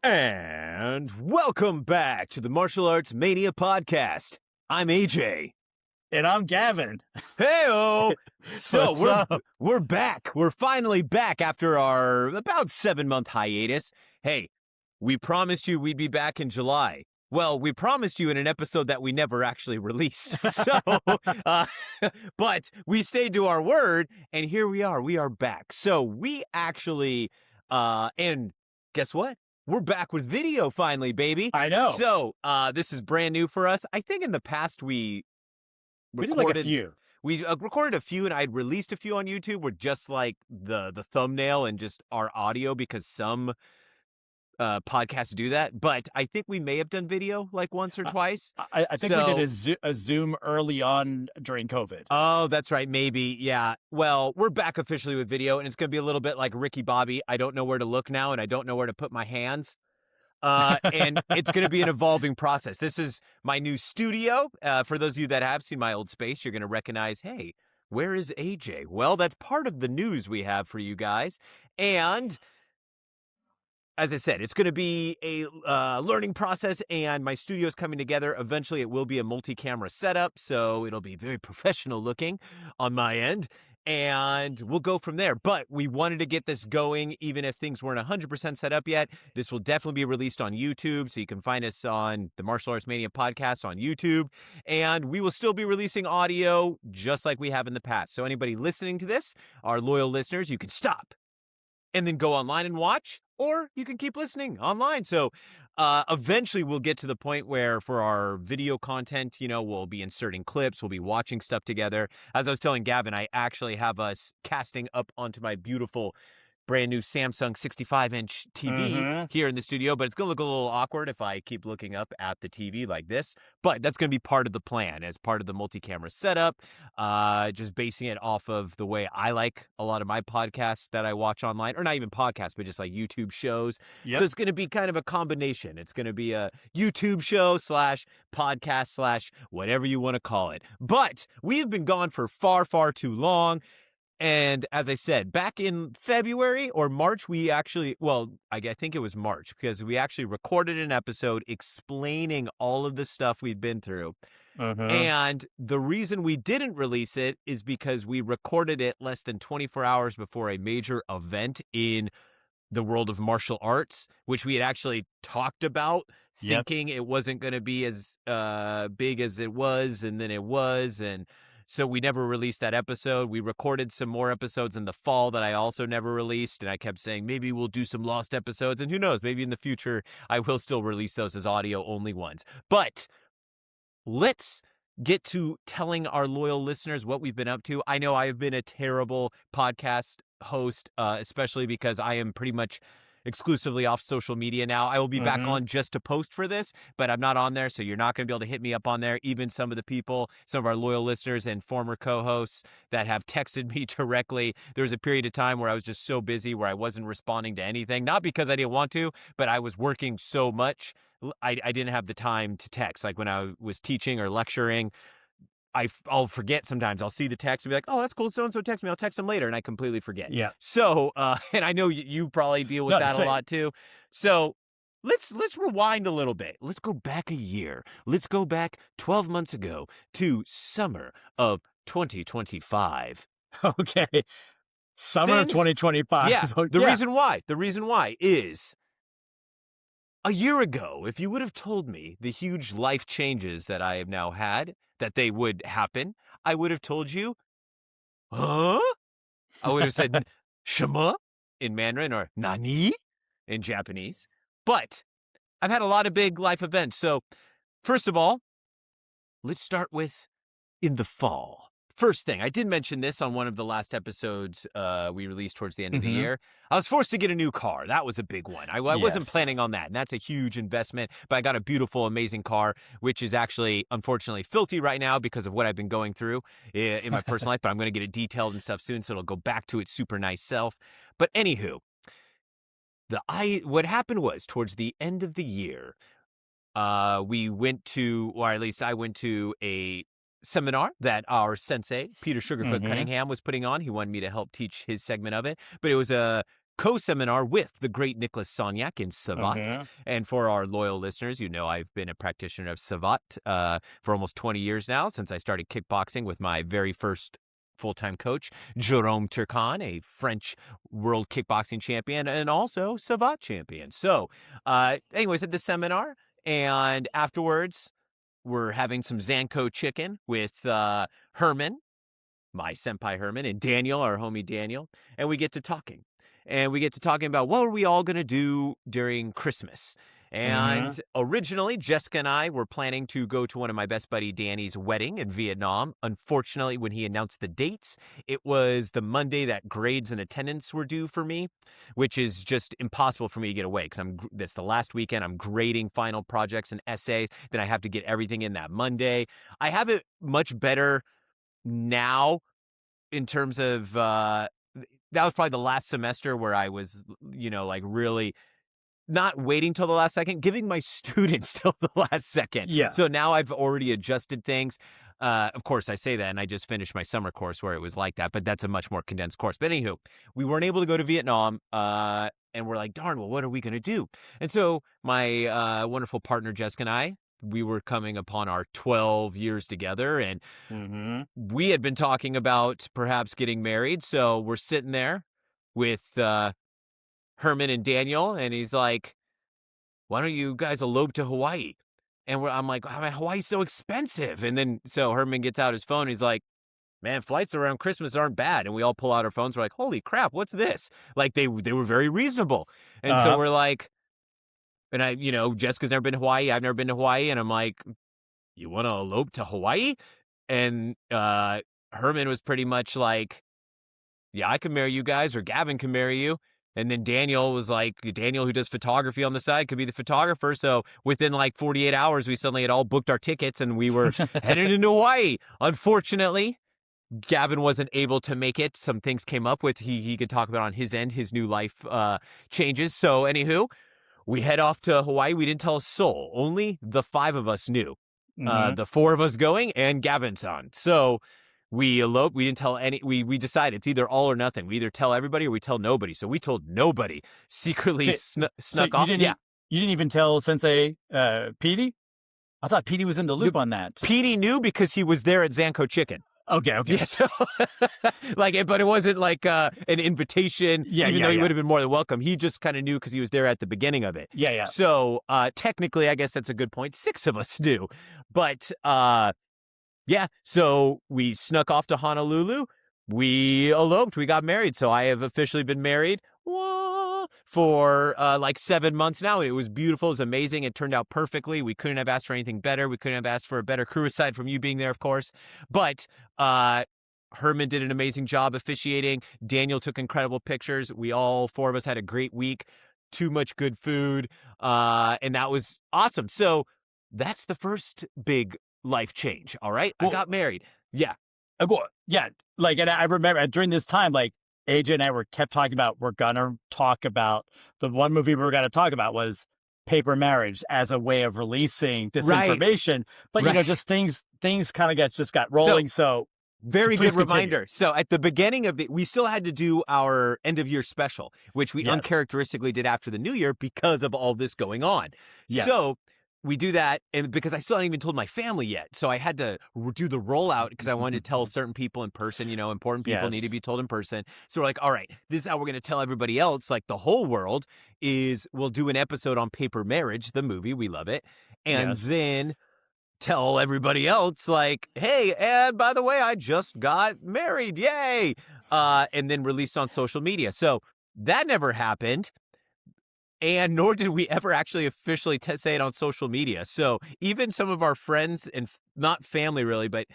And welcome back to the Martial Arts Mania Podcast. I'm AJ. And I'm Gavin. Hey-o! So What's up? we're back. We're finally back after our about 7-month hiatus. Hey, we promised you we'd be back in July. Well, we promised you in an episode that we never actually released. But we stayed to our word, and here we are. We are back. So we actually, and guess what? We're back with video finally, baby. I know. So this is brand new for us. I think in the past we did like a few. We recorded a few, and I'd released a few on YouTube with just like the thumbnail and just our audio because some podcasts do that. But I think we may have done video like once or twice. I think we did a Zoom early on during COVID. Oh, that's right. Maybe. Yeah. Well, we're back officially with video, and it's going to be a little bit like Ricky Bobby. I don't know where to look now, and I don't know where to put my hands. And it's going to be an evolving process. This is my new studio. For those of you that have seen my old space, you're going to recognize, hey, where is AJ? Well, that's part of the news we have for you guys. And as I said, it's going to be a learning process, and my studio is coming together. Eventually, it will be a multi-camera setup, so it'll be very professional looking on my end. And we'll go from there. But we wanted to get this going, even if things weren't 100% set up yet. This will definitely be released on YouTube, so you can find us on the Martial Arts Mania Podcast on YouTube. And we will still be releasing audio just like we have in the past. So anybody listening to this, our loyal listeners, you can stop and then go online and watch, or you can keep listening online. So eventually we'll get to the point where for our video content, we'll be inserting clips, we'll be watching stuff together. As I was telling Gavin, I actually have us casting up onto my beautiful brand new Samsung 65-inch TV here in the studio, but it's going to look a little awkward if I keep looking up at the TV like this. But that's going to be part of the plan as part of the multi-camera setup, just basing it off of the way I like a lot of my podcasts that I watch online, or not even podcasts, but just like YouTube shows. Yep. So it's going to be kind of a combination. It's going to be a YouTube show / podcast / whatever you want to call it. But we have been gone for far, far too long. And as I said, back in February or March, I think it was March, because we actually recorded an episode explaining all of the stuff we'd been through. And the reason we didn't release it is because we recorded it less than 24 hours before a major event in the world of martial arts, which we had actually talked about, thinking it wasn't going to be as big as it was, and then it was, and so we never released that episode. We recorded some more episodes in the fall that I also never released, and I kept saying maybe we'll do some lost episodes, and who knows, maybe in the future I will still release those as audio-only ones. But let's get to telling our loyal listeners what we've been up to. I know I have been a terrible podcast host, especially because I am pretty much exclusively off social media now. I will be back on just to post for this, but I'm not on there, so you're not going to be able to hit me up on there. Even some of the people, some of our loyal listeners and former co-hosts that have texted me directly. There was a period of time where I was just so busy where I wasn't responding to anything, not because I didn't want to, but I was working so much, I didn't have the time to text. Like when I was teaching or lecturing, I'll forget sometimes. I'll see the text and be like, oh, that's cool. So-and-so text me. I'll text them later. And I completely forget. Yeah. So, and I know you probably deal with that a lot too. So let's rewind a little bit. Let's go back a year. Let's go back 12 months ago to summer of 2025. Okay. Summer of 2025. Yeah. The reason why is a year ago, if you would have told me the huge life changes that I have now had, that they would happen, I would have told you, huh? I would have said, shima in Mandarin or nani in Japanese. But I've had a lot of big life events. So first of all, let's start with in the fall. First thing, I did mention this on one of the last episodes we released towards the end of the year. I was forced to get a new car. That was a big one. I wasn't planning on that, and that's a huge investment. But I got a beautiful, amazing car, which is actually, unfortunately, filthy right now because of what I've been going through in my personal life. But I'm going to get it detailed and stuff soon, so it'll go back to its super nice self. But anywho, what happened was towards the end of the year, we went to, or at least I went to a seminar that our sensei, Peter Sugarfoot Cunningham, was putting on. He wanted me to help teach his segment of it. But it was a co-seminar with the great Nicholas Sonyak in Savat. Mm-hmm. And for our loyal listeners, you know I've been a practitioner of Savat for almost 20 years now, since I started kickboxing with my very first full-time coach, Jerome Turcan, a French world kickboxing champion and also Savat champion. So anyways, at the seminar, and afterwards, we're having some Zanko chicken with Herman, my senpai Herman, and Daniel, our homie Daniel, and we get to talking. And we get to talking about what are we all going to do during Christmas. And originally, Jessica and I were planning to go to one of my best buddy Danny's wedding in Vietnam. Unfortunately, when he announced the dates, it was the Monday that grades and attendance were due for me, which is just impossible for me to get away because that's the last weekend. I'm grading final projects and essays. Then I have to get everything in that Monday. I have it much better now in terms of that was probably the last semester where I was, like really not waiting till the last second, giving my students till the last second. Yeah. So now I've already adjusted things. Of course, I say that, and I just finished my summer course where it was like that, but that's a much more condensed course. But anywho, we weren't able to go to Vietnam, and we're like, darn, well, what are we going to do? And so my wonderful partner, Jessica, and I, we were coming upon our 12 years together, and we had been talking about perhaps getting married. So we're sitting there with Herman and Daniel, and he's like, why don't you guys elope to Hawaii? And I'm like, oh, man, Hawaii's so expensive. And then so Herman gets out his phone, and he's like, man, flights around Christmas aren't bad. And we all pull out our phones. We're like, holy crap, what's this? Like they were very reasonable. And so we're like, and Jessica's never been to Hawaii. I've never been to Hawaii. And I'm like, you want to elope to Hawaii? And Herman was pretty much like, yeah, I can marry you guys, or Gavin can marry you. And then Daniel was like, Daniel, who does photography on the side, could be the photographer. So within like 48 hours, we suddenly had all booked our tickets and we were headed into Hawaii. Unfortunately, Gavin wasn't able to make it. Some things came up with he could talk about on his end, his new life changes. So anywho, we head off to Hawaii. We didn't tell a soul. Only the 5 of us knew. The 4 of us going and Gavin-san. So we eloped. We didn't tell any. We decided it's either all or nothing. We either tell everybody or we tell nobody. So we told nobody. Secretly snuck off. You didn't even tell Sensei Petey? I thought Petey was in the loop on that. Petey knew because he was there at Zanko Chicken. Okay. Yeah, so but it wasn't like an invitation. Even though he would have been more than welcome. He just kind of knew because he was there at the beginning of it. Yeah. So technically, I guess that's a good point. 6 of us knew, but so we snuck off to Honolulu. We eloped. We got married. So I have officially been married for like 7 months now. It was beautiful. It was amazing. It turned out perfectly. We couldn't have asked for anything better. We couldn't have asked for a better crew aside from you being there, of course. But Herman did an amazing job officiating. Daniel took incredible pictures. We all 4 of us had a great week. Too much good food. And that was awesome. So that's the first big life change. All right. Well, I got married. Yeah. Yeah. Like, and I remember during this time, like AJ and I kept talking about, we're going to talk about the one movie we were going to talk about was Paper Marriage as a way of releasing this information. But, just things kind of got rolling. So very good reminder. So at the beginning of we still had to do our end of year special, which we uncharacteristically did after the new year because of all this going on. Yes. So we do that, and because I still hadn't even told my family yet. So I had to do the rollout because I wanted to tell certain people in person, important people need to be told in person. So we're like, all right, this is how we're going to tell everybody else, like the whole world, is we'll do an episode on Paper Marriage, the movie. We love it. And then tell everybody else, like, hey, and by the way, I just got married. Yay. And then released on social media. So that never happened. And nor did we ever actually officially say it on social media. So even some of our friends, and not family really, but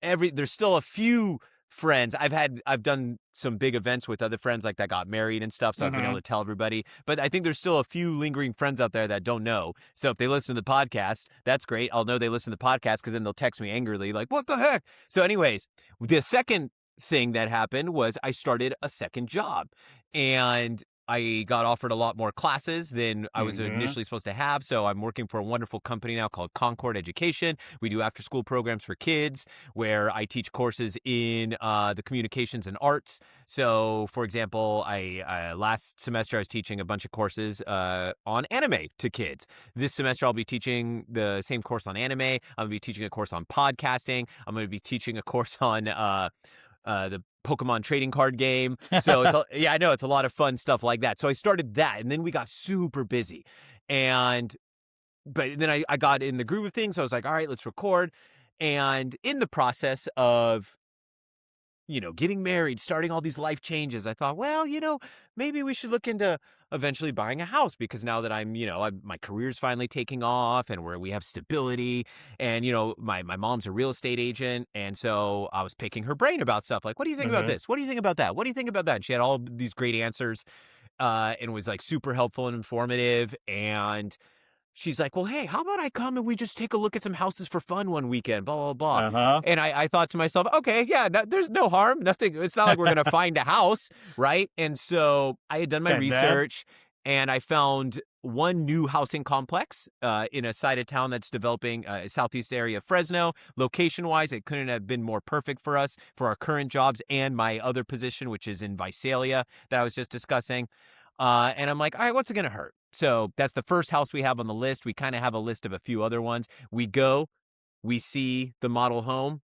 there's still a few friends. I've done some big events with other friends like that got married and stuff. So I've been able to tell everybody. But I think there's still a few lingering friends out there that don't know. So if they listen to the podcast, that's great. I'll know they listen to the podcast because then they'll text me angrily like, what the heck? So anyways, the second thing that happened was I started a second job. And I got offered a lot more classes than I was Mhm. initially supposed to have. So I'm working for a wonderful company now called Concord Education. We do after school programs for kids where I teach courses in the communications and arts. So, for example, I last semester I was teaching a bunch of courses on anime to kids. This semester I'll be teaching the same course on anime. I'm going to be teaching a course on podcasting. I'm going to be teaching a course on the Pokemon trading card game. So yeah, I know it's a lot of fun stuff like that. So I started that, and then we got super busy, and but then I got in the groove of things. So I was like, all right, let's record, and in the process of getting married, starting all these life changes, I thought, well, maybe we should look into eventually buying a house because now that my career's finally taking off and where we have stability and, my mom's a real estate agent. And so I was picking her brain about stuff like, what do you think about Mhm. this? What do you think about that? What do you think about that? And she had all these great answers and was like super helpful and informative. And she's like, well, hey, how about I come and we just take a look at some houses for fun one weekend, blah, blah, blah. Uh-huh. And I thought to myself, okay, yeah, there's no harm, nothing. It's not like we're going to find a house, right? And so I had done my And then? research and I found one new housing complex in a side of town that's developing southeast area of Fresno. Location wise, it couldn't have been more perfect for us for our current jobs and my other position, which is in Visalia that I was just discussing. And I'm like, all right, what's it going to hurt? So that's the first house we have on the list. We kind of have a list of a few other ones. We go, we see the model home.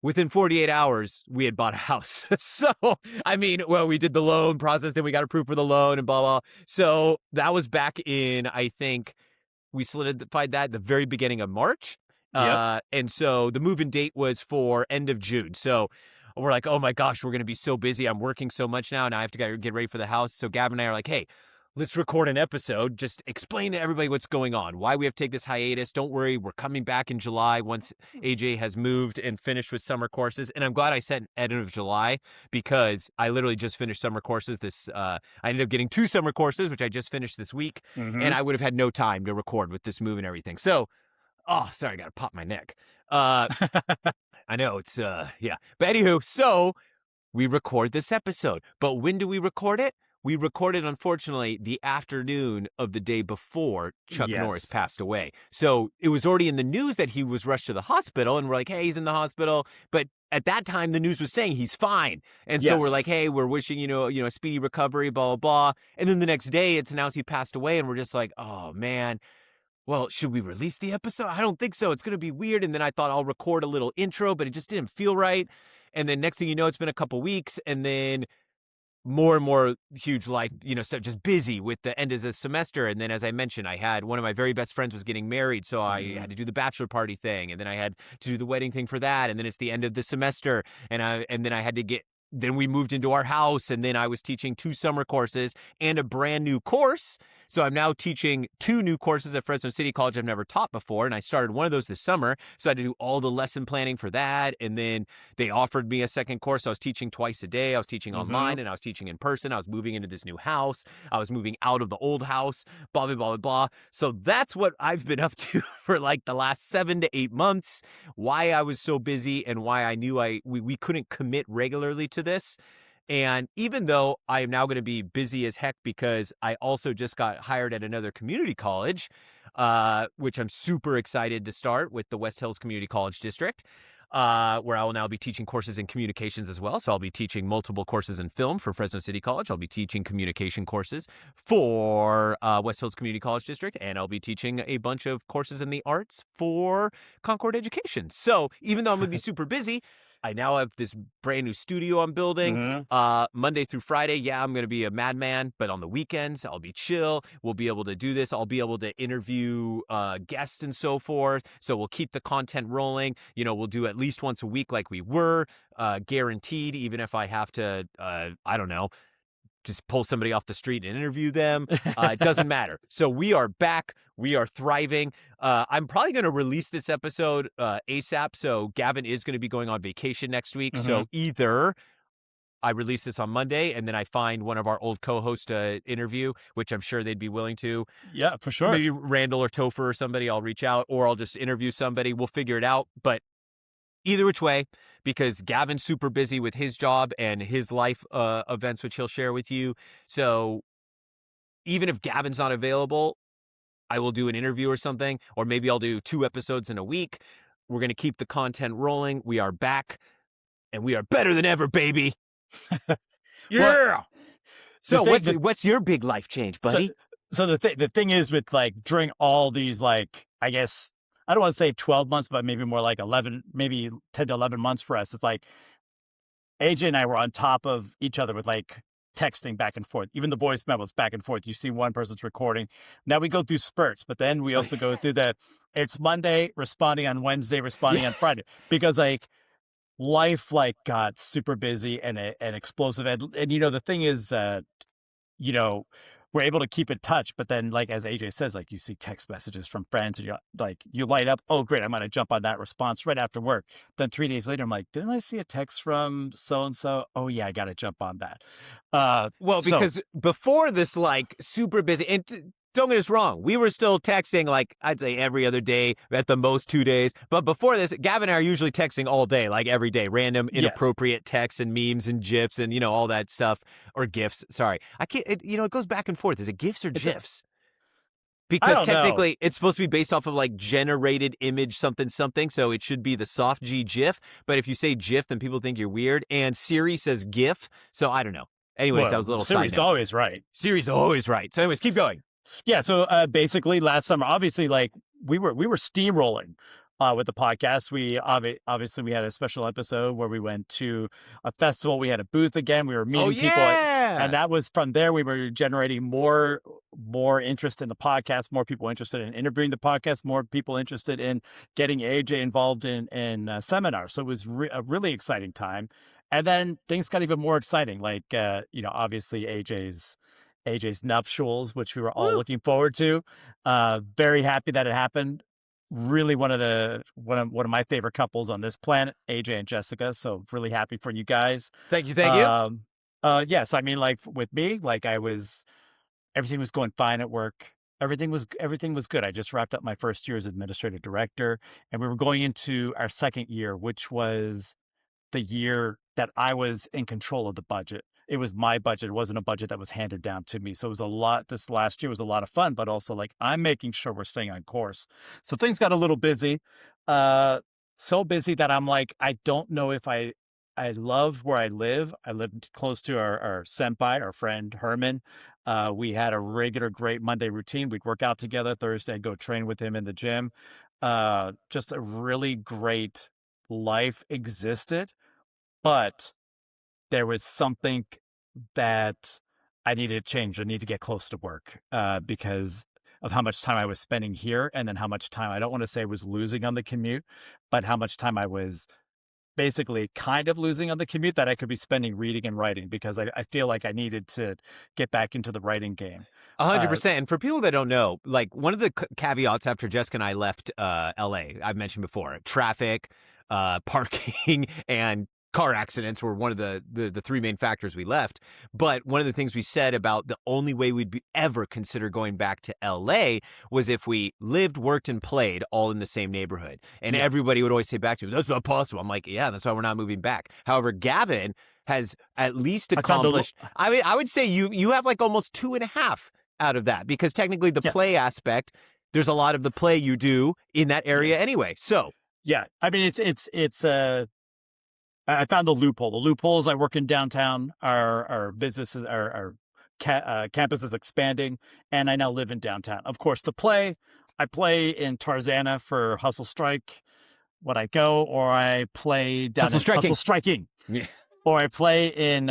Within 48 hours, we had bought a house. So, I mean, well, we did the loan process, then we got approved for the loan and blah, blah. So that was back in, I think, we solidified that at the very beginning of March. Yep. And so the move-in date was for end of June. So we're like, oh my gosh, we're going to be so busy. I'm working so much now. And I have to get ready for the house. So Gab and I are like, hey, let's record an episode. Just explain to everybody what's going on, why we have to take this hiatus. Don't worry. We're coming back in July once AJ has moved and finished with summer courses. And I'm glad I said end of July because I literally just finished summer courses. I ended up getting 2 summer courses, which I just finished this week. And Mhm. I would have had no time to record with this move and everything. So, oh, sorry, I got to pop my neck. Uh, I know it's, yeah. But anywho, so we record this episode. But when do we record it? We recorded, unfortunately, the afternoon of the day before Chuck Norris Yes. passed away. So it was already in the news that he was rushed to the hospital, and we're like, hey, he's in the hospital. But at that time, the news was saying he's fine. And so we're like, Yes. hey, we're wishing, a speedy recovery, blah, blah, blah. And then the next day, it's announced he passed away, and we're just like, oh, man. Well, should we release the episode? I don't think so. It's going to be weird. And then I thought I'll record a little intro, but it just didn't feel right. And then next thing you know, it's been a couple weeks. And then more and more huge life, so just busy with the end of the semester. And then, as I mentioned, I had one of my very best friends was getting married. So I Mhm. had to do the bachelor party thing. And then I had to do the wedding thing for that. And then it's the end of the semester. And then I had to then we moved into our house. And then I was teaching 2 summer courses and a brand new course. So I'm now teaching 2 new courses at Fresno City College I've never taught before. And I started one of those this summer. So I had to do all the lesson planning for that. And then they offered me a second course. I was teaching twice a day. I was teaching online Mhm. and I was teaching in person. I was moving into this new house. I was moving out of the old house, blah, blah, blah, blah, blah. So that's what I've been up to for like the last 7 to 8 months, why I was so busy and why I knew we couldn't commit regularly to this. And even though I am now going to be busy as heck because I also just got hired at another community college, which I'm super excited to start with the West Hills Community College District, where I will now be teaching courses in communications as well. So I'll be teaching multiple courses in film for Fresno City College. I'll be teaching communication courses for West Hills Community College District, and I'll be teaching a bunch of courses in the arts for Concord Education. So even though I'm going to be super busy, I now have this brand new studio I'm building. Mhm. Monday through Friday, yeah, I'm going to be a madman, but on the weekends, I'll be chill. We'll be able to do this. I'll be able to interview guests and so forth. So we'll keep the content rolling. We'll do at least once a week like we were, guaranteed, even if I have to, I don't know, just pull somebody off the street and interview them. It doesn't matter. So we are back. We are thriving. I'm probably going to release this episode ASAP. So Gavin is going to be going on vacation next week. Mhm. So either I release this on Monday and then I find one of our old co-hosts to interview, which I'm sure they'd be willing to. Yeah, for sure. Maybe Randall or Topher or somebody, I'll reach out, or I'll just interview somebody. We'll figure it out. But either which way, because Gavin's super busy with his job and his life events, which he'll share with you. So even if Gavin's not available, I will do an interview or something, or maybe I'll do 2 episodes in a week. We're going to keep the content rolling. We are back, and we are better than ever, baby. Yeah. So what's your big life change, buddy? So the thing is with like during all these, like, I guess, I don't want to say 12 months, but maybe more like 11, maybe 10 to 11 months for us. It's like AJ and I were on top of each other with like texting back and forth, even the voice memos back and forth. You see one person's recording. Now we go through spurts, but then we also go through it's Monday, responding on Wednesday, responding on Friday, because like life like got super busy and explosive. And you know, the thing is, you know, we're able to keep in touch, but then like, as AJ says, like you see text messages from friends and you're like, you light up, oh great, I'm going to jump on that response right after work. Then 3 days later, I'm like, didn't I see a text from so-and-so? Oh yeah, I got to jump on that. Because before this, like super busy, and don't get us wrong, we were still texting like I'd say every other day, at the most 2 days. But before this, Gavin and I are usually texting all day, like every day, random inappropriate texts and memes and GIFs and, you know, all that stuff, or GIFs. Sorry, I can't. It goes back and forth. Is it GIFs or GIFs? Because technically it's supposed to be based off of like generated image something. So it should be the soft G GIF. But if you say GIF, then people think you're weird. And Siri says GIF. So I don't know. Anyways, that was a little side note. Siri's always right. Siri's always right. So anyways, keep going. Yeah. So basically last summer, obviously, like we were steamrolling with the podcast. We obviously we had a special episode where we went to a festival. We had a booth again. We were meeting people, and that was from there. We were generating more interest in the podcast, more people interested in interviewing the podcast, more people interested in getting AJ involved in seminars. So it was a really exciting time. And then things got even more exciting. Like you know, obviously AJ's nuptials, which we were all looking forward to. Very happy that it happened. Really one of my favorite couples on this planet, AJ and Jessica. So really happy for you guys. Thank you. Yes, I mean, like with me, like everything was going fine at work. Everything was good. I just wrapped up my first year as administrative director, and we were going into our second year, which was the year that I was in control of the budget. It was my budget. It wasn't a budget that was handed down to me. So it was a lot. This last year was a lot of fun, but also like I'm making sure we're staying on course. So things got a little busy, so busy that I'm like, I don't know if I love where I live. I lived close to our senpai, our friend Herman. We had a regular great Monday routine. We'd work out together. Thursday, I'd go train with him in the gym. Just a really great life existed, but there was something that I needed to change. I needed to get close to work because of how much time I was spending here, and then how much time, I don't want to say I was losing on the commute, but how much time I was basically kind of losing on the commute that I could be spending reading and writing, because I feel like I needed to get back into the writing game. 100%. And for people that don't know, like one of the caveats after Jessica and I left LA, I've mentioned before, traffic, parking, and car accidents were one of the three main factors we left. But one of the things we said about the only way we'd ever consider going back to LA was if we lived, worked, and played all in the same neighborhood. And everybody would always say back to me, that's not possible. I'm like, yeah, that's why we're not moving back. However, Gavin has at least accomplished, I mean, I would say you have like almost 2.5 out of that, because technically the play aspect, there's a lot of the play you do in that area anyway. So yeah, I mean, it's I found the loophole. The loophole is I work in downtown. Our businesses, our campus is expanding, and I now live in downtown. Of course, to play, I play in Tarzana for Hustle Strike when I go, or I play down Hustle Striking. Yeah. Or I play in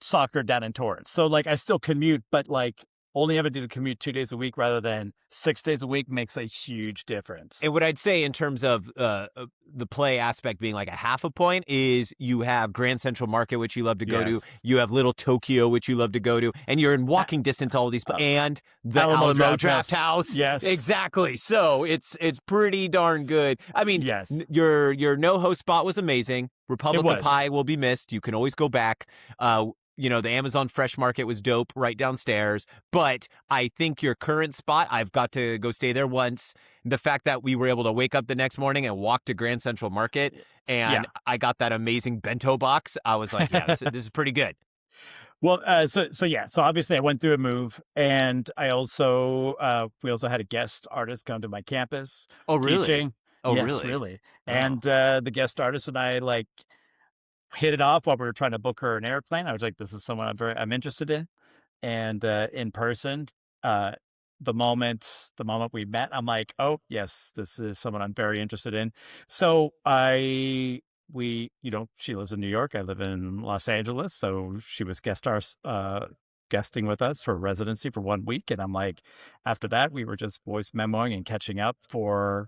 soccer down in Torrance. So like I still commute, but like only having to commute 2 days a week rather than 6 days a week makes a huge difference. And what I'd say in terms of the play aspect being like a half a point is you have Grand Central Market, which you love to go to. You have Little Tokyo, which you love to go to. And you're in walking distance, all of these, and the Alamo Draft House. Yes. Exactly. So it's pretty darn good. I mean, your NoHo spot was amazing. Republican Pie will be missed. You can always go back. the Amazon Fresh Market was dope right downstairs, but I think your current spot, I've got to go stay there once. The fact that we were able to wake up the next morning and walk to Grand Central Market Yeah. and I got that amazing bento box, I was like, yeah, this is pretty good. Well, so obviously I went through a move, and I also we also had a guest artist come to my campus Oh, really? teaching. Oh, Yes, really? really. Oh. And the guest artist and I like hit it off while we were trying to book her an airplane. I was like, this is someone I'm interested in. And in person, uh the moment we met, I'm like, oh yes, this is someone I'm very interested in. So she lives in New York, I live in Los Angeles, so she was guesting with us for residency for 1 week. And I'm like, after that we were just voice memoing and catching up for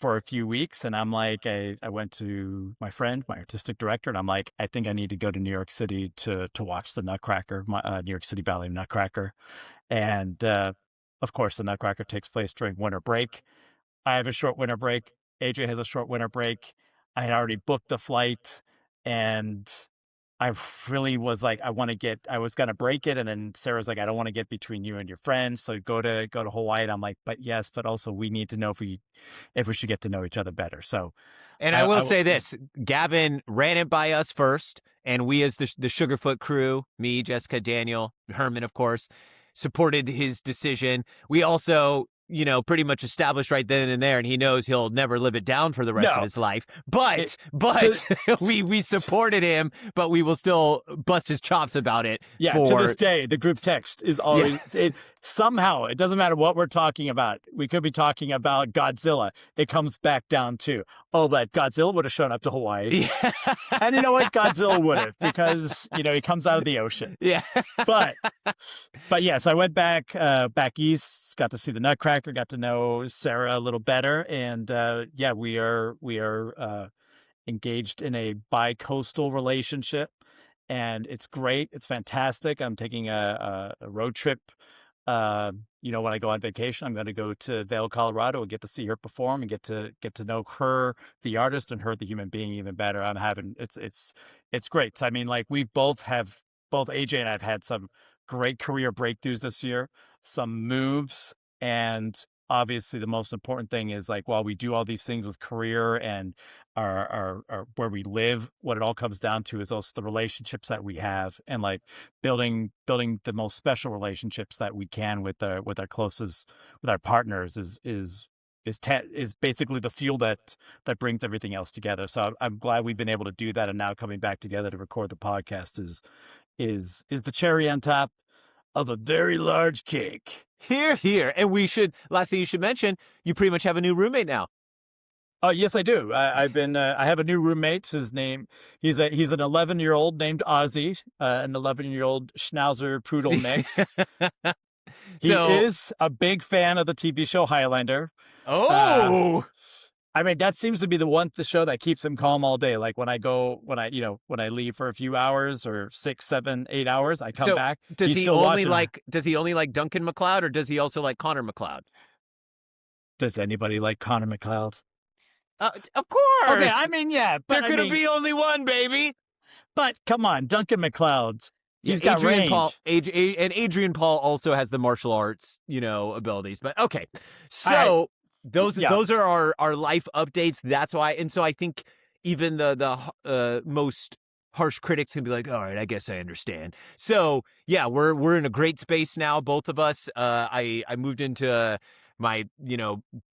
a few weeks. And I'm like, I went to my friend, my artistic director, and I'm like, I think I need to go to New York City to watch the Nutcracker, New York City Ballet Nutcracker. And of course, the Nutcracker takes place during winter break. I have a short winter break. AJ has a short winter break. I had already booked the flight, and I really was like, I was going to break it. And then Sarah's like, I don't want to get between you and your friends. So go to Hawaii. And I'm like, but yes, but also we need to know if we should get to know each other better. So And I will say this, Gavin ran it by us first, and we as the Sugarfoot crew, me, Jessica, Daniel, Herman, of course, supported his decision. We also, pretty much established right then and there, and he knows he'll never live it down for the rest of No. his life. But we supported him, but we will still bust his chops about it. Yeah, to this day, the group text is always somehow, it doesn't matter what we're talking about. We could be talking about Godzilla. It comes back down to, oh, but Godzilla would have shown up to Hawaii. Yeah. And you know what? Godzilla would have, because he comes out of the ocean. Yeah. But yes, I went back east, got to see the Nutcracker, got to know Sarah a little better, and we are engaged in a bi-coastal relationship, and it's great. It's fantastic. I'm taking a road trip. When I go on vacation, I'm going to go to Vail, Colorado, and get to see her perform and get to know her, the artist, and her, the human being, even better. It's great. I mean, like both AJ and I've had some great career breakthroughs this year, some moves, and obviously the most important thing is, like, while we do all these things with career and our where we live, what it all comes down to is also the relationships that we have, and like building the most special relationships that we can with our closest, with our partners is basically the fuel that brings everything else together. So I'm glad we've been able to do that, and now coming back together to record the podcast is the cherry on top of a very large cake. Here. And last thing you should mention, you pretty much have a new roommate now. Oh, yes, I do. I have a new roommate. His name, he's an 11-year-old named Ozzy, an 11-year-old Schnauzer Poodle mix. He is a big fan of the TV show Highlander. Oh, I mean, that seems to be the show that keeps him calm all day. Like when I leave for a few hours, or 6, 7, 8 hours, I come back. Does he only like Duncan MacLeod, or does he also like Connor MacLeod? Does anybody like Connor MacLeod? Of course. Okay, I mean, yeah, but there could be only one, baby. But come on, Duncan MacLeod. He's got range. Adrian Paul also has the martial arts, abilities. But okay, so those are our life updates. That's why, and so I think even the most harsh critics can be like, all right, I guess I understand. So yeah, we're in a great space now, both of us. I moved into my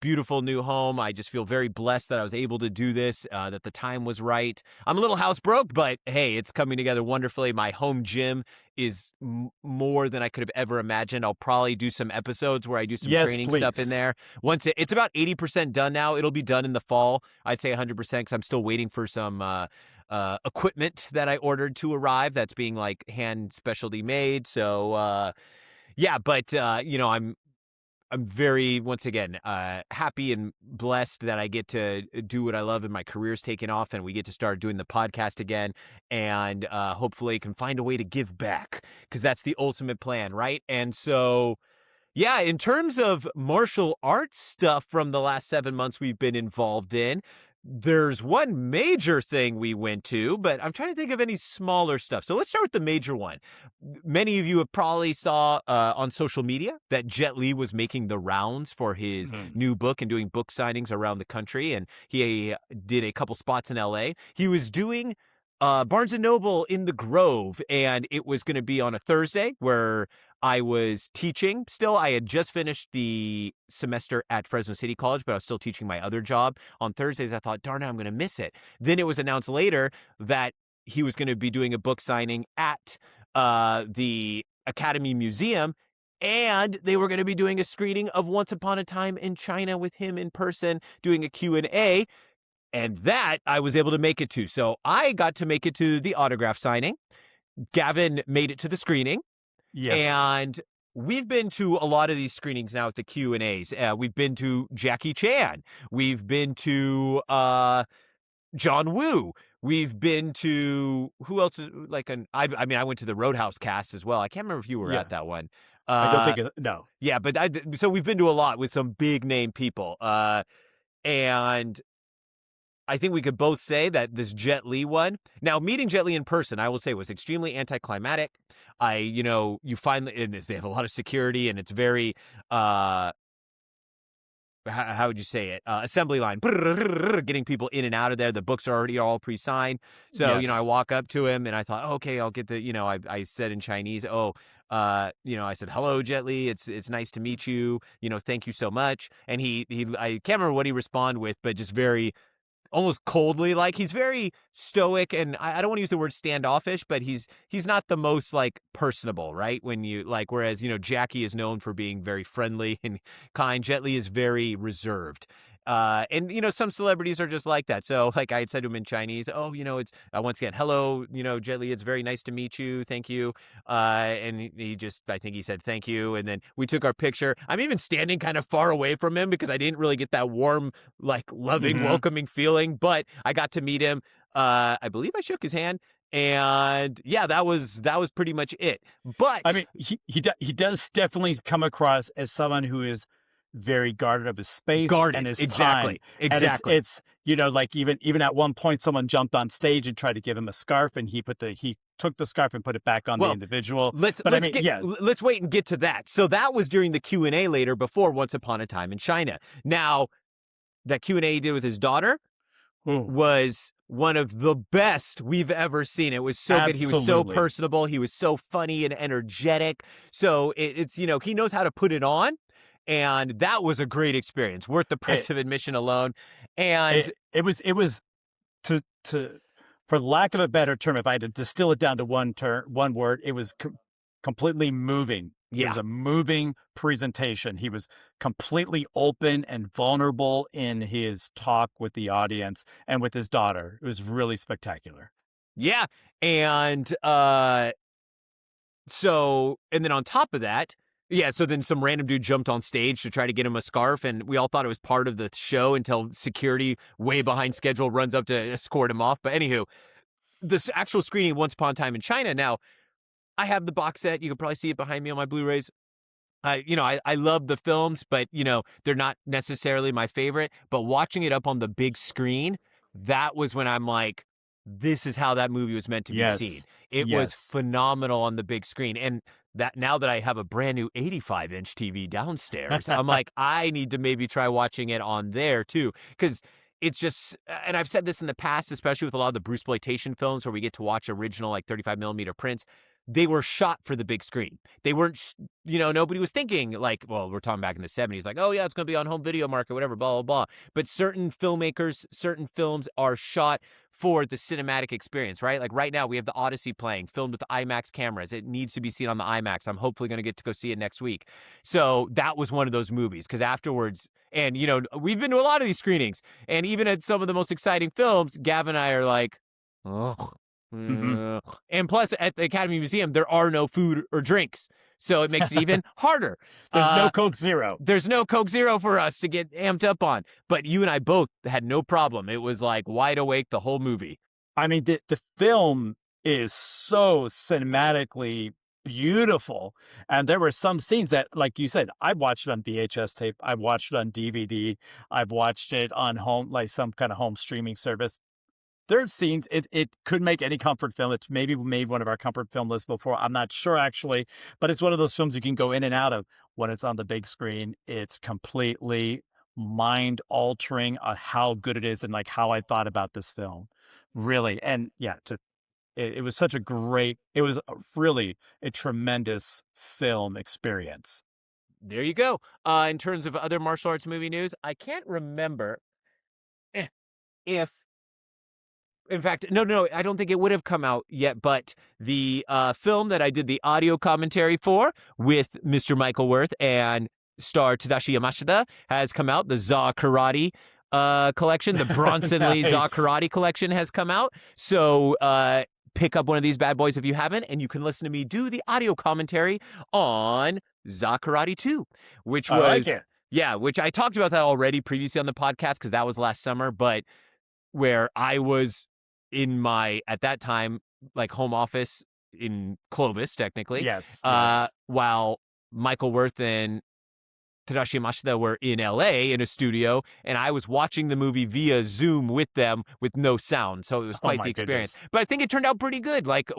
beautiful new home. I just feel very blessed that I was able to do this, that the time was right. I'm a little house broke, but hey, it's coming together wonderfully. My home gym is more than I could have ever imagined. I'll probably do some episodes where I do some training stuff in there. Once it's about 80% done now. It'll be done in the fall. I'd say 100% because I'm still waiting for some equipment that I ordered to arrive that's being like hand specialty made. So I'm very, once again, happy and blessed that I get to do what I love, and my career's taken off, and we get to start doing the podcast again, and hopefully can find a way to give back, because that's the ultimate plan, right? And so, yeah, in terms of martial arts stuff from the last 7 months we've been involved in, There's one major thing we went to, but I'm trying to think of any smaller stuff. So let's start with the major one. Many of you have probably saw on social media that Jet Li was making the rounds for his new book and doing book signings around the country. And he did a couple spots in LA. He was doing Barnes & Noble in the Grove, and it was going to be on a Thursday where I was teaching still. I had just finished the semester at Fresno City College, but I was still teaching my other job. On Thursdays, I thought, darn it, I'm going to miss it. Then it was announced later that he was going to be doing a book signing at the Academy Museum, and they were going to be doing a screening of Once Upon a Time in China with him in person, doing a Q&A. And that I was able to make it to. So I got to make it to the autograph signing. Gavin made it to the screening. Yes. And we've been to a lot of these screenings now at the Q&As. We've been to Jackie Chan. We've been to John Woo. We've been to, who else is like I went to the Roadhouse cast as well. I can't remember if you were at that one. I don't think no. Yeah, but so we've been to a lot with some big name people. And I think we could both say that this Jet Li one. Now, meeting Jet Li in person, I will say, was extremely anticlimactic. You find and they have a lot of security, and it's very, how would you say it? Assembly line, getting people in and out of there. The books are already all pre-signed. So, I walk up to him, and I thought, okay, I'll get the, I said in Chinese, I said, hello, Jet Li. It's nice to meet you. Thank you so much. And I can't remember what he responded with, but just very, almost coldly, like he's very stoic, and I don't want to use the word standoffish, but he's not the most like personable, right? When you like, whereas Jackie is known for being very friendly and kind, Jet Li is very reserved. And some celebrities are just like that. So like I had said to him in Chinese, it's once again, hello, Jet Li, it's very nice to meet you. Thank you. And I think he said thank you. And then we took our picture. I'm even standing kind of far away from him because I didn't really get that warm, like loving, welcoming feeling, but I got to meet him. I believe I shook his hand. And yeah, that was pretty much it. But I mean, he does definitely come across as someone who is very guarded of his space and his time. Exactly. And it's like even at one point someone jumped on stage and tried to give him a scarf, and he took the scarf and put it back on the individual. Let's wait and get to that. So that was during the Q&A later before Once Upon a Time in China. Now, that Q&A he did with his daughter was one of the best we've ever seen. It was so good. He was so personable. He was so funny and energetic. So it's he knows how to put it on. And that was a great experience, worth the price of admission alone. And it was to for lack of a better term, if I had to distill it down to one word, it was completely moving. Yeah. It was a moving presentation. He was completely open and vulnerable in his talk with the audience and with his daughter. It was really spectacular. Yeah. And and then on top of that, so then some random dude jumped on stage to try to get him a scarf, and we all thought it was part of the show until security way behind schedule runs up to escort him off. But anywho, this actual screening of Once Upon a Time in China. Now, I have the box set. You can probably see it behind me on my Blu-rays. I love the films, but, they're not necessarily my favorite. But watching it up on the big screen, that was when I'm like, this is how that movie was meant to be seen. It was phenomenal on the big screen. And that now that I have a brand new 85-inch TV downstairs, I'm like, I need to maybe try watching it on there too. Because it's just, and I've said this in the past, especially with a lot of the Bruceploitation films where we get to watch original like 35 millimeter prints. They were shot for the big screen. They weren't, nobody was thinking like, well, we're talking back in the 70s, like, oh yeah, it's going to be on home video market, whatever, blah, blah, blah. But certain filmmakers, certain films are shot for the cinematic experience, right? Like right now we have the Odyssey playing, filmed with the IMAX cameras. It needs to be seen on the IMAX. I'm hopefully going to get to go see it next week. So that was one of those movies because afterwards, and we've been to a lot of these screenings, and even at some of the most exciting films, Gav and I are like, oh. And plus, at the Academy Museum, there are no food or drinks. So it makes it even harder. There's no Coke Zero. There's no Coke Zero for us to get amped up on. But you and I both had no problem. It was like wide awake the whole movie. I mean, the film is so cinematically beautiful. And there were some scenes that, like you said, I watched it on VHS tape, I watched it on DVD, I've watched it on home, like some kind of home streaming service. There are scenes it could make any comfort film. It's maybe made one of our comfort film lists before. I'm not sure actually, but it's one of those films you can go in and out of when it's on the big screen. It's completely mind altering on how good it is and like how I thought about this film. Really. And yeah, it was such a great, it was really a tremendous film experience. There you go. In terms of other martial arts movie news, I can't remember if, in fact, no, I don't think it would have come out yet, but the film that I did the audio commentary for with Mr. Michael Worth and star Tadashi Yamashita has come out. The Za Karate collection, the Bronson Lee Za Karate collection has come out. So pick up one of these bad boys if you haven't, and you can listen to me do the audio commentary on Za Karate 2, which was, I like it. yeah, which I talked about that already previously on the podcast because that was last summer, but where I was in my, at that time, like home office in Clovis, technically. Yes. While Michael Worth and Tadashi Yamashita were in LA in a studio, and I was watching the movie via Zoom with them with no sound. So it was quite the experience. Goodness. But I think it turned out pretty good. Like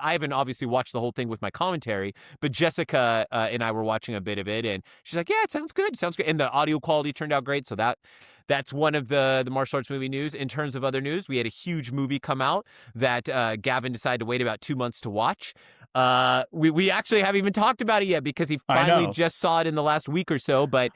I haven't obviously watched the whole thing with my commentary, but Jessica and I were watching a bit of it, and she's like, "Yeah, it sounds good. Sounds great." And the audio quality turned out great. So that's one of the martial arts movie news. In terms of other news, we had a huge movie come out that Gavin decided to wait about 2 months to watch. We actually haven't even talked about it yet because he finally just saw it in the last week or so, but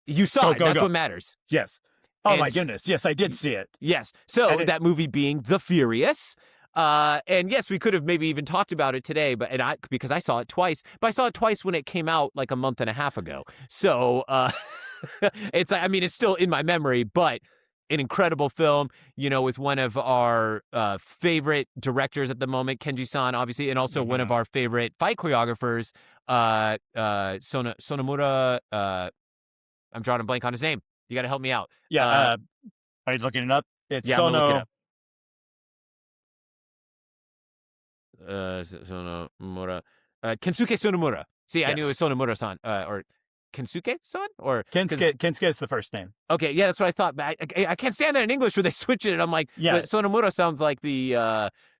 you saw it. That's what matters. Yes. Oh my goodness. Yes, I did see it. Yes. So that movie being The Furious. And yes, we could have maybe even talked about it today, but because I saw it twice, but I saw it twice when it came out like a month and a half ago. So it's still in my memory, but an incredible film, with one of our favorite directors at the moment, Kenji-san, obviously, and also one of our favorite fight choreographers, Sonomura. I'm drawing a blank on his name. You got to help me out. Yeah. Are you looking it up? It's yeah, Sono. I'm looking it up. Sonomura. Kensuke Sonomura. See, yes. I knew it was Sonomura-san, or Kensuke-san? Or Kensuke is the first name. Okay, yeah, that's what I thought. But I can't stand that in English where they switch it. And I'm like, yeah, but Sonomura sounds like the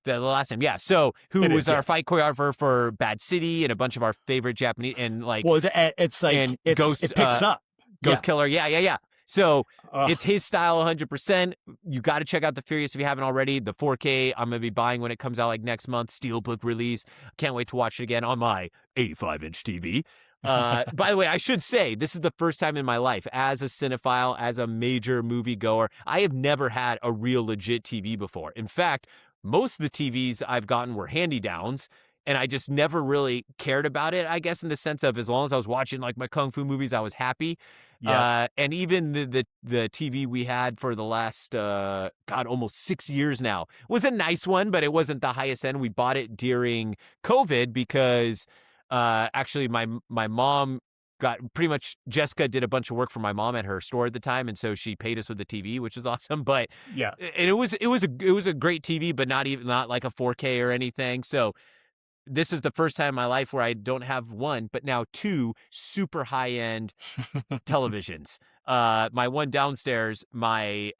last name. Yeah, so who was our fight choreographer for Bad City and a bunch of our favorite Japanese and like. Well, it's like and it picks up. Ghost Killer, yeah. So it's his style 100%. You got to check out The Furious if you haven't already. The 4K, I'm going to be buying when it comes out like next month. Steelbook release. Can't wait to watch it again on my 85-inch TV. By the way, I should say, this is the first time in my life as a cinephile, as a major movie goer, I have never had a real legit TV before. In fact, most of the TVs I've gotten were hand-me-downs, and I just never really cared about it, I guess, in the sense of as long as I was watching like my Kung Fu movies, I was happy. Yeah. And even the TV we had for the last, almost 6 years now was a nice one, but it wasn't the highest end. We bought it during COVID because actually my mom got pretty much, Jessica did a bunch of work for my mom at her store at the time, and so she paid us with the TV, which is awesome. But yeah, and it was a great TV, but not like a 4K or anything. So this is the first time in my life where I don't have one, but now two super high-end televisions. My one downstairs, my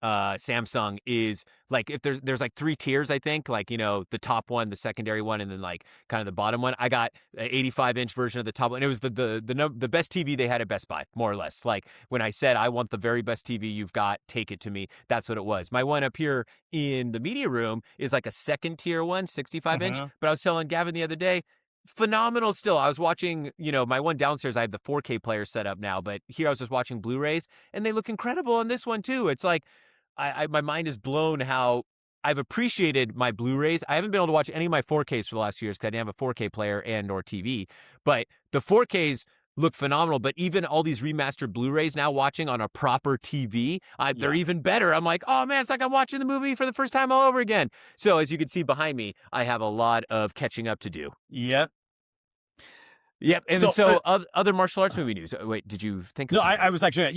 Samsung is like, if there's like 3 tiers, I think, like, the top one, the secondary one, and then like kind of the bottom one. I got an 85-inch version of the top one. It was the best TV they had at Best Buy, more or less. Like when I said, I want the very best TV you've got, take it to me. That's what it was. My one up here in the media room is like a second tier one, 65-inch. But I was telling Gavin the other day, phenomenal still. I was watching, my one downstairs, I have the 4K player set up now, but here I was just watching Blu-rays, and they look incredible on this one too. It's like, my mind is blown how I've appreciated my Blu-rays. I haven't been able to watch any of my 4Ks for the last few years because I didn't have a 4K player and or TV. But the 4Ks look phenomenal. But even all these remastered Blu-rays now watching on a proper TV, they're even better. I'm like, oh man, it's like I'm watching the movie for the first time all over again. So as you can see behind me, I have a lot of catching up to do. Yep. And so other martial arts movie news. Wait, did you think of No, I was actually,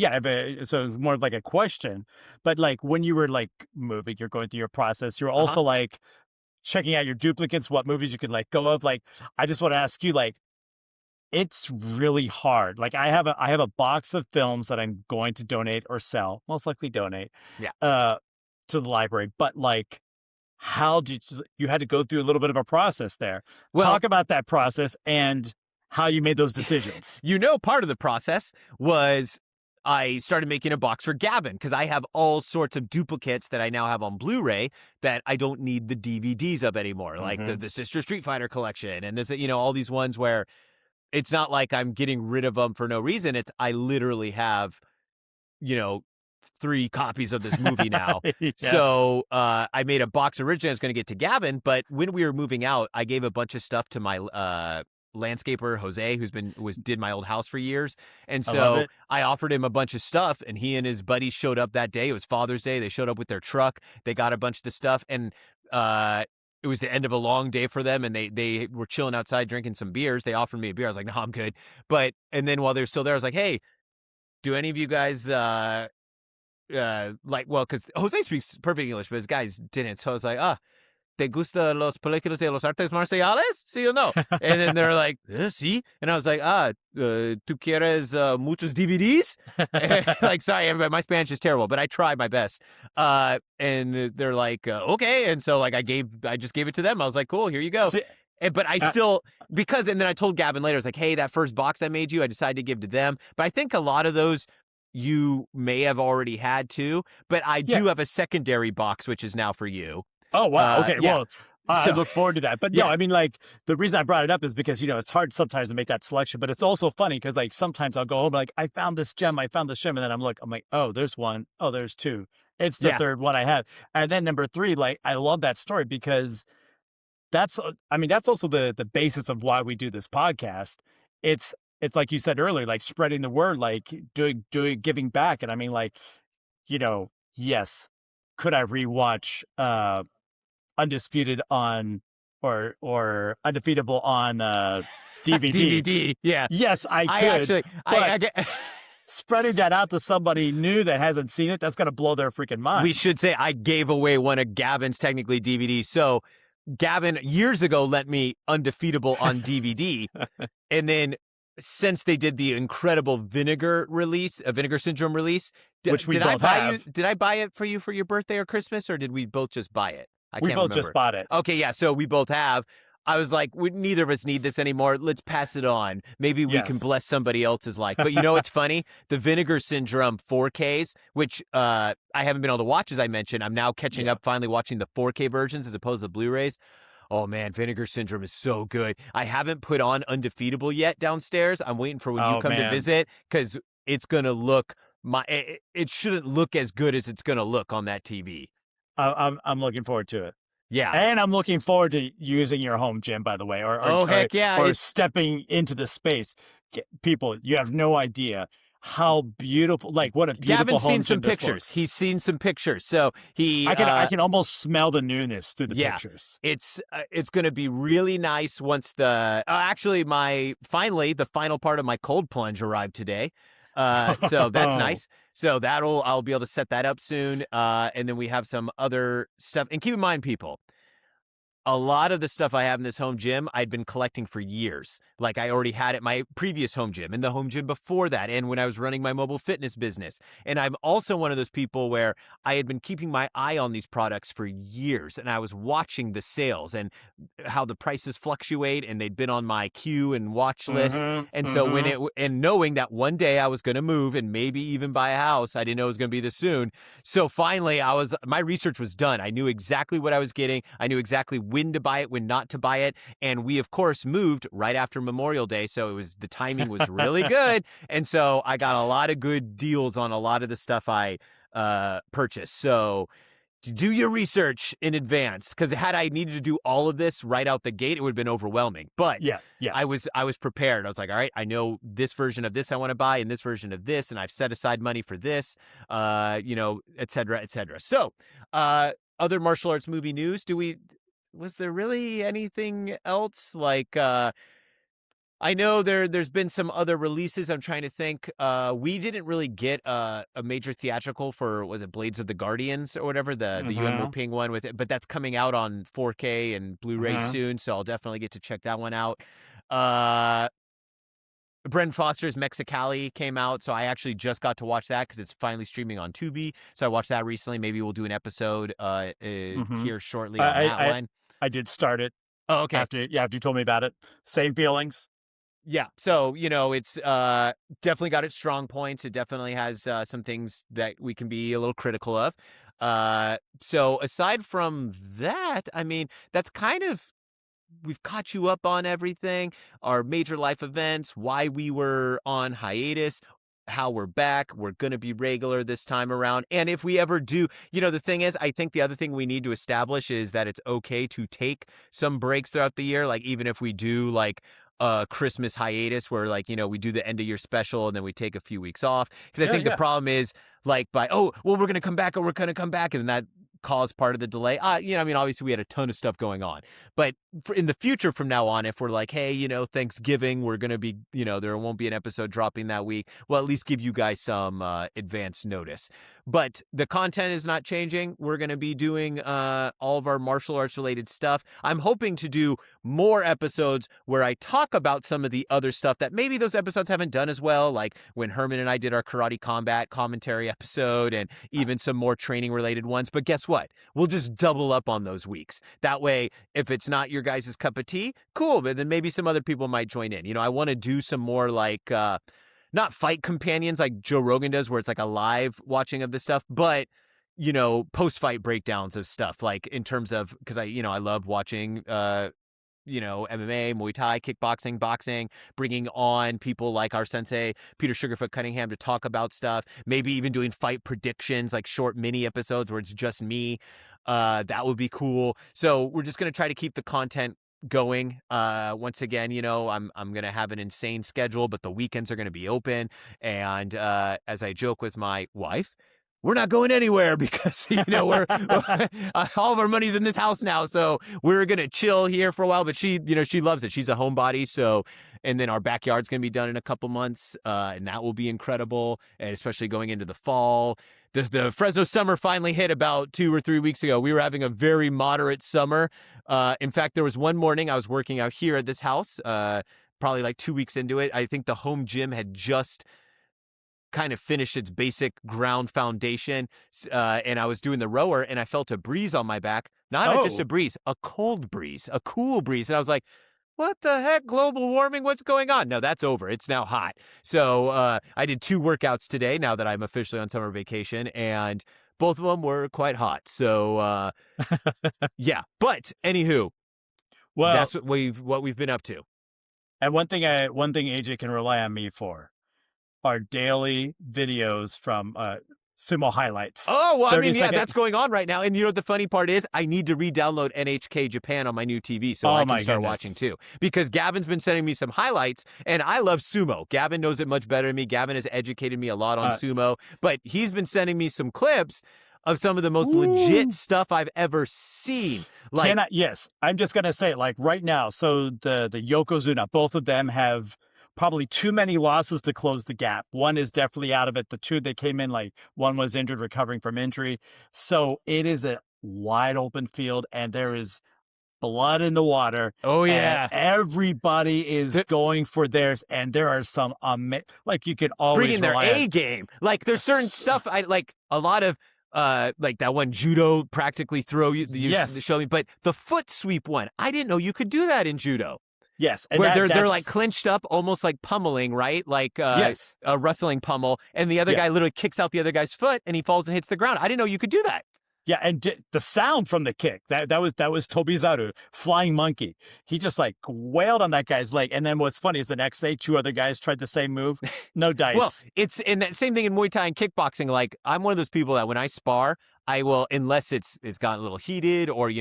so it's more of like a question. But like when you were like moving, you're going through your process, you're also like, checking out your duplicates, what movies you can let go of. Like, I just want to ask you, like, it's really hard. Like, I have a box of films that I'm going to donate or sell, most likely donate, Yeah. uh, to the library. But like, how did you had to go through a little bit of a process there? Well, Talk about that process and how you made those decisions. part of the process was I started making a box for Gavin because I have all sorts of duplicates that I now have on Blu-ray that I don't need the DVDs of anymore, like the Sister Street Fighter collection and this, all these ones where it's not like I'm getting rid of them for no reason. It's I literally have, 3 copies of this movie now. Yes. So I made a box originally I was going to get to Gavin, but when we were moving out, I gave a bunch of stuff to my landscaper Jose, did my old house for years, and so I offered him a bunch of stuff, and he and his buddies showed up that day. It was Father's Day. They showed up with their truck. They got a bunch of the stuff, and it was the end of a long day for them, and they were chilling outside drinking some beers. They offered me a beer. I was like, no, I'm good. And then while they're still there, I was like, hey, do any of you guys because Jose speaks perfect English, but his guys didn't. So I was like, ¿te gusta los películas de los artes marciales? ¿Sí o no? And then they're like, sí. And I was like, ¿tú quieres muchos DVDs? Like, sorry, everybody, my Spanish is terrible, but I tried my best. And they're like, okay. And so like I just gave it to them. I was like, cool, here you go. But I still, and then I told Gavin later, I was like, hey, that first box I made you, I decided to give to them. But I think a lot of those you may have already had too, but I do have a secondary box, which is now for you. Oh, wow. Okay. Yeah. Well, I look forward to that. But no, I mean, like, the reason I brought it up is because, it's hard sometimes to make that selection, but it's also funny because, like, sometimes I'll go home, like, I found this gem, and then I'm like, oh, there's one. Oh, there's two. It's the third one I have. And then number 3, like, I love that story because that's also the basis of why we do this podcast. It's like you said earlier, like spreading the word, like giving back. And I mean, like, yes, could I rewatch Undisputed on or Undefeatable on DVD? DVD, yeah. Yes, I could. I spreading that out to somebody new that hasn't seen it, that's going to blow their freaking mind. We should say I gave away one of Gavin's technically DVDs. So Gavin years ago lent me Undefeatable on DVD. And then since they did the incredible Vinegar Syndrome release, which we both have. Did I buy it for you for your birthday or Christmas, or did we both just buy it? We both just bought it. Okay, yeah, so we both have. I was like, neither of us need this anymore. Let's pass it on. Maybe we can bless somebody else's life. But it's funny? The Vinegar Syndrome 4Ks, which I haven't been able to watch, as I mentioned. I'm now catching up, finally watching the 4K versions as opposed to the Blu-rays. Oh, man, Vinegar Syndrome is so good. I haven't put on Undefeatable yet downstairs. I'm waiting for when you come to visit because it's going to look it shouldn't look as good as it's going to look on that TV. I'm looking forward to it. Yeah. And I'm looking forward to using your home gym, by the way, heck yeah. Or stepping into the space. People, you have no idea how beautiful, like what a beautiful Gavin's home seen some gym this pictures. looks. He's seen some pictures. So I can almost smell the newness through the pictures. It's going to be really nice once the final part of my cold plunge arrived today. So that's nice. So I'll be able to set that up soon. And then we have some other stuff. And keep in mind, people, a lot of the stuff I have in this home gym, I'd been collecting for years. Like I already had at my previous home gym and the home gym before that, and when I was running my mobile fitness business. And I'm also one of those people where I had been keeping my eye on these products for years, and I was watching the sales and how the prices fluctuate, and they'd been on my queue and watch list. And so and knowing that one day I was going to move and maybe even buy a house, I didn't know it was going to be this soon. So finally, my research was done. I knew exactly what I was getting. I knew exactly when to buy it, when not to buy it. And we, of course, moved right after Memorial Day. So the timing was really good. And so I got a lot of good deals on a lot of the stuff I purchased. So do your research in advance, because had I needed to do all of this right out the gate, it would have been overwhelming. But I was prepared. I was like, all right, I know this version of this I want to buy and this version of this, and I've set aside money for this, et cetera, et cetera. So other martial arts movie news, was there really anything else? Like, I know there's been some other releases. I'm trying to think. We didn't really get a major theatrical for, was it Blades of the Guardians or whatever, the Yuen Mm-hmm. Ping one with it, but that's coming out on 4K and Blu-ray Mm-hmm. soon, so I'll definitely get to check that one out. Uh Bren Foster's Mexicali came out, so I actually just got to watch that because it's finally streaming on Tubi. So I watched that recently. Maybe we'll do an episode Mm-hmm. here shortly on that I, I one. I did start it Oh, okay. after you told me about it. Same feelings. Yeah. So, it's definitely got its strong points. It definitely has some things that we can be a little critical of. So aside from that, I mean, that's kind of, we've caught you up on everything, our major life events, why we were on hiatus, how we're back. We're going to be regular this time around. And if we ever do, the thing is, I think the other thing we need to establish is that it's okay to take some breaks throughout the year. Like, even if we do like a Christmas hiatus where, like, we do the end of year special and then we take a few weeks off. Because I think the problem is, like, we're going to come back, or we're going to come back, and then that caused part of the delay. Obviously we had a ton of stuff going on, but in the future from now on, if we're like, hey, Thanksgiving, we're going to be, there won't be an episode dropping that week, well, at least give you guys some advance notice. But the content is not changing. We're going to be doing all of our martial arts related stuff. I'm hoping to do more episodes where I talk about some of the other stuff that maybe those episodes haven't done as well, like when Herman and I did our karate combat commentary episode, and even some more training related ones. But guess what? We'll just double up on those weeks. That way, if it's not your guys' cup of tea, cool, but then maybe some other people might join in. I want to do some more like not fight companions like Joe Rogan does, where it's like a live watching of this stuff, but post-fight breakdowns of stuff, like in terms of, because I love watching MMA, Muay Thai, kickboxing, boxing, bringing on people like our sensei, Peter Sugarfoot Cunningham, to talk about stuff, maybe even doing fight predictions, like short mini episodes where it's just me. That would be cool. So we're just going to try to keep the content going. Once again, I'm going to have an insane schedule, but the weekends are going to be open. And as I joke with my wife, we're not going anywhere because, we're all of our money's in this house now. So we're going to chill here for a while. But she loves it. She's a homebody. So, and then our backyard's going to be done in a couple months. And that will be incredible. And especially going into the fall. The Fresno summer finally hit about 2 or 3 weeks ago. We were having a very moderate summer. In fact, there was one morning I was working out here at this house, probably like 2 weeks into it. I think the home gym had just kind of finished its basic ground foundation, and I was doing the rower, and I felt a breeze on my back. Not just a breeze, a cold breeze, a cool breeze. And I was like, what the heck? Global warming? What's going on? No, that's over. It's now hot. So I did 2 workouts today now that I'm officially on summer vacation, and both of them were quite hot. So yeah. But anywho, Well, that's what we've been up to. and one thing AJ can rely on me for are daily videos from sumo highlights. Oh, well, I mean, yeah, 30-second that's going on right now. And what the funny part is? I need to re-download NHK Japan on my new TV so I can start watching too. Because Gavin's been sending me some highlights, and I love sumo. Gavin knows it much better than me. Gavin has educated me a lot on sumo, but he's been sending me some clips of some of the most legit stuff I've ever seen. Like, yes, I'm just gonna say it, like right now. So the Yokozuna, both of them have probably too many losses to close the gap. One is definitely out of it. The two that came in, like one was injured, recovering from injury. So it is a wide open field, and there is blood in the water. Oh yeah, everybody is going for theirs, and there are some like you could always bringing their A game. Like there's certain stuff I like. A lot of like that one judo practically throw you show me, but the foot sweep one, I didn't know you could do that in judo. Yes, and where they're like clinched up, almost like pummeling, right? Like a wrestling pummel, and the other guy literally kicks out the other guy's foot, and he falls and hits the ground. I didn't know you could do that. Yeah, and the sound from the kick, that was Tobizaru, flying monkey. He just like wailed on that guy's leg. And then what's funny is the next day, 2 other guys tried the same move. No dice. Well, it's in that same thing in Muay Thai and kickboxing. Like, I'm one of those people that when I spar, I will, unless it's gotten a little heated, or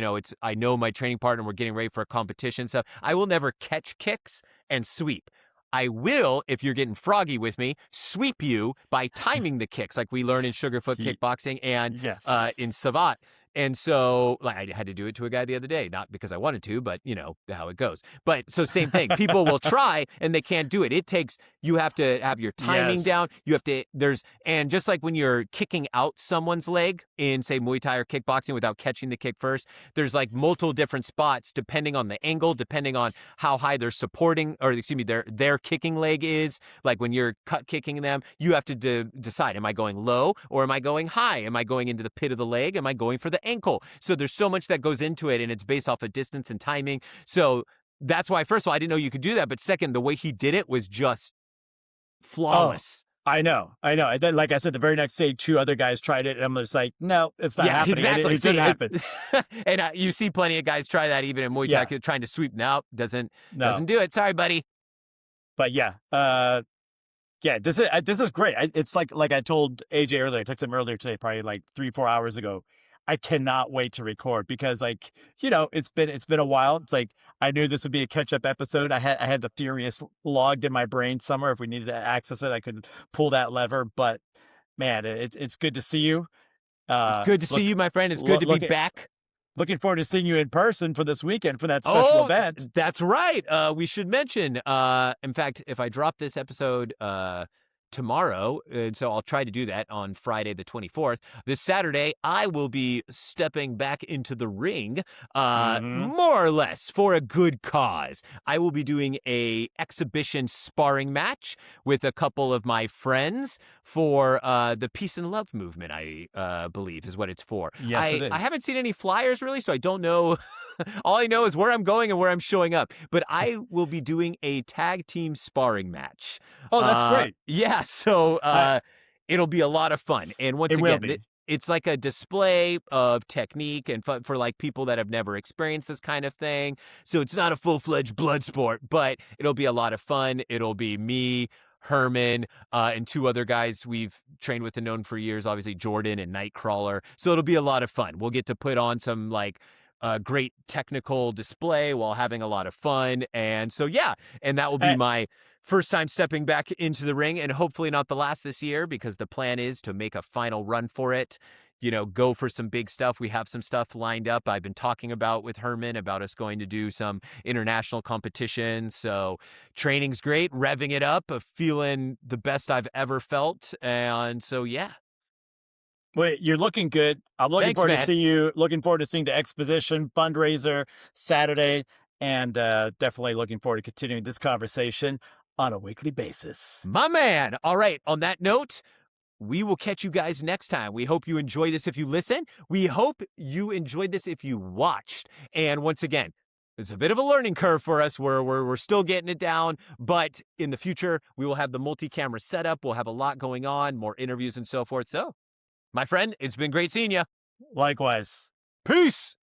I know my training partner, we're getting ready for a competition stuff, I will never catch kicks and sweep. I will, if you're getting froggy with me, sweep you by timing the kicks, like we learn in Sugarfoot kickboxing and in Savat. And so, like, I had to do it to a guy the other day, not because I wanted to, but you know how it goes. But so same thing. People will try and they can't do it. It takes, you have to have your timing Yes. down. You have to, and just like when you're kicking out someone's leg in, say, Muay Thai or kickboxing without catching the kick first, there's like multiple different spots depending on the angle, depending on how high they're supporting, or excuse me, their kicking leg is. Like when you're cut kicking them, you have to decide, am I going low or am I going high? Am I going into the pit of the leg? Am I going for the ankle? So there's so much that goes into it, and it's based off of distance and timing. So that's why, first of all, I didn't know you could do that. But second, the way he did it was just flawless. I know. And then, like I said, the very next day, 2 other guys tried it, and I'm just like, no, it's not happening. Exactly. It didn't happen. And you see plenty of guys try that even in Muay Thai, trying to sweep. No, doesn't do it. Sorry, buddy. But this is great. It's like I told AJ earlier, I texted him earlier today, probably like 3-4 hours ago. I cannot wait to record because, like, you know, it's been a while. It's like I knew this would be a catch up episode. I had the Furious logged in my brain somewhere. If we needed to access it, I could pull that lever. But man, it's good to see you. It's good to see you, my friend. It's good to be back. Looking forward to seeing you in person for this weekend for that special event. That's right. We should mention, in fact, if I drop this episode tomorrow, so I'll try to do that on Friday the 24th. This Saturday, I will be stepping back into the ring, more or less for a good cause. I will be doing a exhibition sparring match with a couple of my friends for the peace and love movement, I believe is what it's for. Yes, it is. I haven't seen any flyers really, so I don't know. All I know is where I'm going and where I'm showing up. But I will be doing a tag team sparring match. Oh, that's great. Yeah, so it'll be a lot of fun. And once again, it's like a display of technique and fun for like people that have never experienced this kind of thing. So it's not a full-fledged blood sport, but it'll be a lot of fun. It'll be me, Herman, and 2 other guys we've trained with and known for years, obviously Jordan and Nightcrawler. So it'll be a lot of fun. We'll get to put on some like great technical display while having a lot of fun. And so, yeah, and that will be my first time stepping back into the ring, and hopefully not the last this year, because the plan is to make a final run for it. You know, go for some big stuff. We have some stuff lined up. I've been talking about with Herman about us going to do some international competitions. So training's great, revving it up, feeling the best I've ever felt. And so, yeah. Well, you're looking good. I'm looking forward man. to seeing you. Looking forward to seeing the exposition fundraiser Saturday, and definitely looking forward to continuing this conversation on a weekly basis. My man. All right. On that note, we will catch you guys next time. We hope you enjoy this if you listen. We hope you enjoyed this if you watched. And once again, it's a bit of a learning curve for us. We're still getting it down, but in the future, we will have the multi-camera setup. We'll have a lot going on, more interviews and so forth. So, my friend, it's been great seeing you. Likewise. Peace.